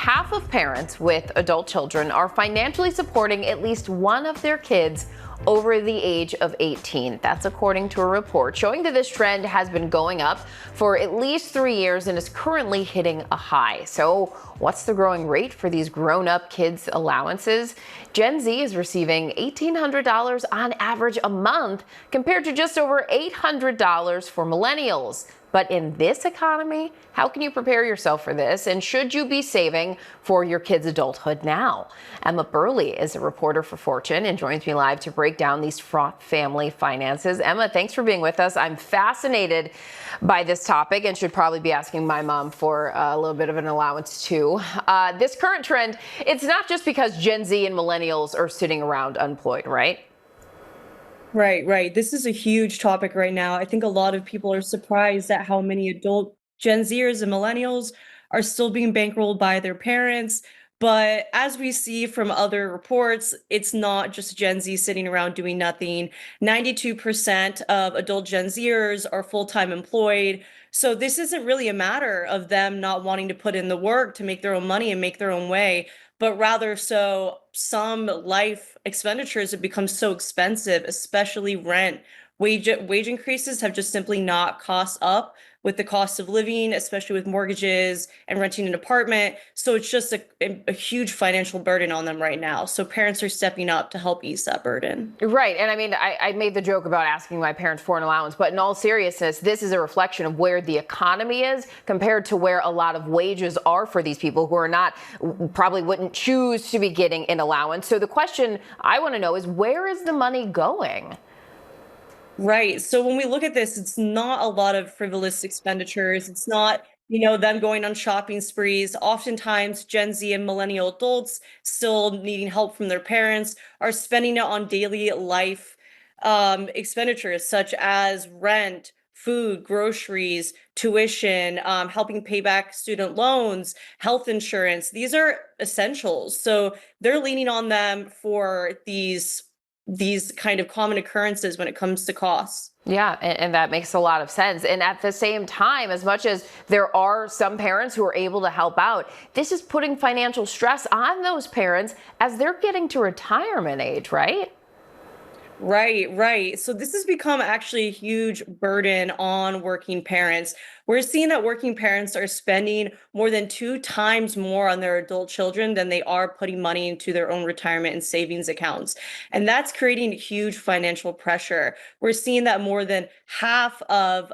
half of parents with adult children are financially supporting at least one of their kids over the age of 18. That's according to a report showing that this trend has been going up for at least 3 years and is currently hitting a high. So what's the growing rate for these grown-up kids' allowances? Gen Z is receiving $1,800 on average a month compared to just over $800 for millennials. But in this economy, how can you prepare yourself for this? And should you be saving for your kids' adulthood now? Emma Burleigh is a reporter for Fortune and joins me live to break down these fraught family finances. Emma, thanks for being with us. I'm fascinated by this topic and should probably be asking my mom for a little bit of an allowance too. This current trend, it's not just because Gen Z and millennials are sitting around unemployed, right? Right. This is a huge topic right now. I think a lot of people are surprised at how many adult Gen Zers and millennials are still being bankrolled by their parents. But as we see from other reports, it's not just Gen Z sitting around doing nothing. 92% of adult Gen Zers are full-time employed. So this isn't really a matter of them not wanting to put in the work to make their own money and make their own way, but rather so some life expenditures have become so expensive, especially rent. Wage increases have just simply not caught up with the cost of living, especially with mortgages and renting an apartment. So it's just a huge financial burden on them right now. So parents are stepping up to help ease that burden. Right. And I mean, I made the joke about asking my parents for an allowance, but in all seriousness, this is a reflection of where the economy is compared to where a lot of wages are for these people who are not, probably wouldn't choose to be getting an allowance. So the question I want to know is, where is the money going? Right. So when we look at this, it's not a lot of frivolous expenditures. It's not, them going on shopping sprees. Oftentimes, Gen Z and millennial adults still needing help from their parents are spending it on daily life expenditures such as rent, food, groceries, tuition, helping pay back student loans, health insurance. These are essentials. So they're leaning on them for these kind of common occurrences when it comes to costs. Yeah, and that makes a lot of sense. And at the same time, as much as there are some parents who are able to help out, this is putting financial stress on those parents as they're getting to retirement age, right? Right. So this has become actually a huge burden on working parents. We're seeing that working parents are spending more than 2 times more on their adult children than they are putting money into their own retirement and savings accounts. And that's creating huge financial pressure. We're seeing that more than half of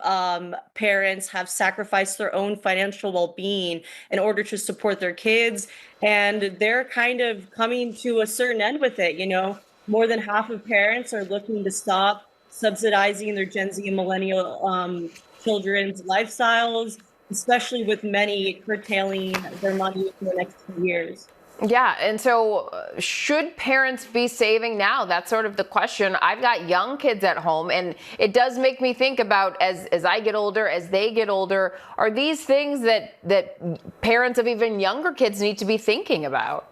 parents have sacrificed their own financial well-being in order to support their kids. And they're kind of coming to a certain end with it, More than half of parents are looking to stop subsidizing their Gen Z and millennial children's lifestyles, especially with many curtailing their money for the next 2 years. Yeah, and so should parents be saving now? That's sort of the question. I've got young kids at home, and it does make me think about as I get older, as they get older, are these things that parents of even younger kids need to be thinking about?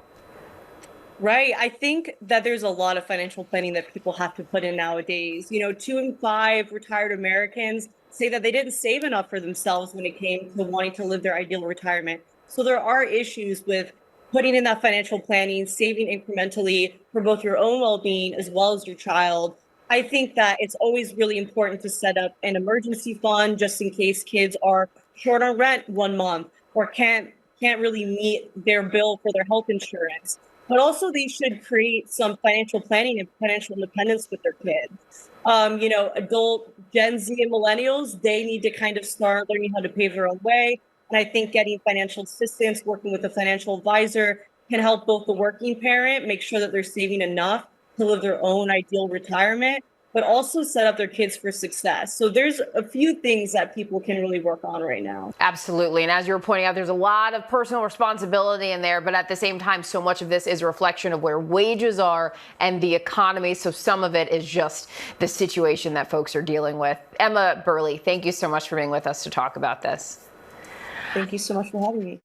Right. I think that there's a lot of financial planning that people have to put in nowadays. 2 in 5 retired Americans say that they didn't save enough for themselves when it came to wanting to live their ideal retirement. So there are issues with putting in that financial planning, saving incrementally for both your own well-being as well as your child. I think that it's always really important to set up an emergency fund just in case kids are short on rent 1 month or can't really meet their bill for their health insurance. But also they should create some financial planning and financial independence with their kids. Adult Gen Z and millennials, they need to kind of start learning how to pave their own way. And I think getting financial assistance, working with a financial advisor can help both the working parent make sure that they're saving enough to live their own ideal retirement, but also set up their kids for success. So there's a few things that people can really work on right now. Absolutely. And as you were pointing out, there's a lot of personal responsibility in there, but at the same time, so much of this is a reflection of where wages are and the economy. So some of it is just the situation that folks are dealing with. Emma Burleigh, thank you so much for being with us to talk about this. Thank you so much for having me.